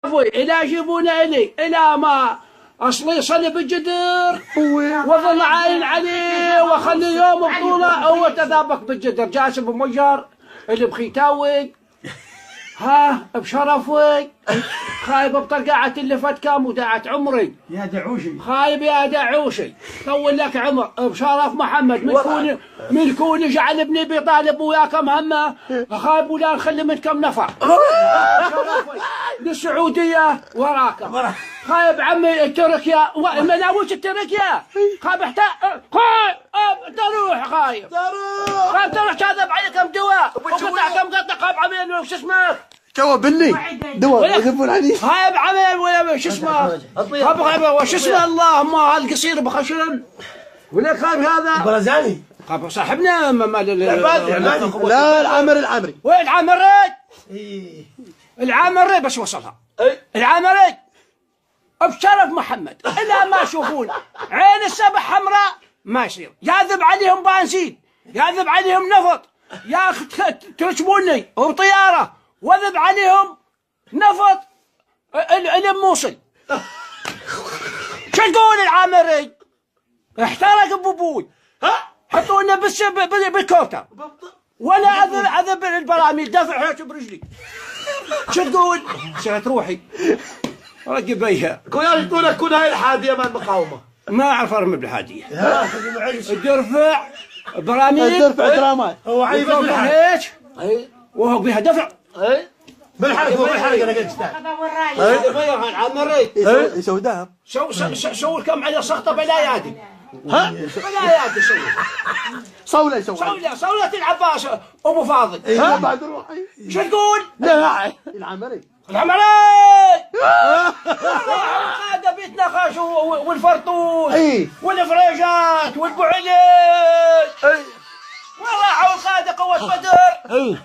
إلى جيبونا إلى ما أصلي صلب الجدر وظل عاين عليه وخلي يوم بطولة هو تذابك بالجدر جالس بمجر اللي بخيتاوي ها بشرفي خايب بطرقعة اللي فات كام وداعت عمري يا دعوشي خايب يا دعوشي طول لك عمر بشرف محمد من كوني جعل ابني بيطالب وياك مهمة خايب ولا نخلي منكم نفر للسعودية وراك خايب عمي تركيا مناوش التركيا خايب تروح خايب تروح تذهب عليكم دواء وقطع كم قطع خايب عمي وش اسمك تو بني دواء يذبون عليه هاي بعمل ولا شو اسمه وش اسمه اللهم هالقصير بخشن ولا خايف هذا برزاني خايف صاحبنا لا العامري وين العامري؟ العامري بس وصلها العامري بشرف محمد الا ما يشوفون عين السبع حمراء ما يصير يذب عليهم بنزين يذب عليهم نفط يا اخي تركبوني وبطياره وذب عليهم نفط الموصل شو تقول العامري احترق بابوي حطونا بالكوتر وانا اذب البراميل دافع هيك برجلي شو تقول؟ سيرت روحي رقب بيها كون هاي الحادية مال المقاومة ما اعرف ارمي بالحادية الدرفع براميل الدرفع درامات هو عيب هيك وهو بها دفع بالحلقة انا قلت هاي العامري يسوي ذهب سووا لكم على سخطة بلايادي ها بلايادي صولة صولة العباس ابو فاضل ها بعد روحي شو تقول؟ لا العامري هذا بيتنا خاش والفرطوس والفريجات والبعلي وراحوا القادة قوة بدر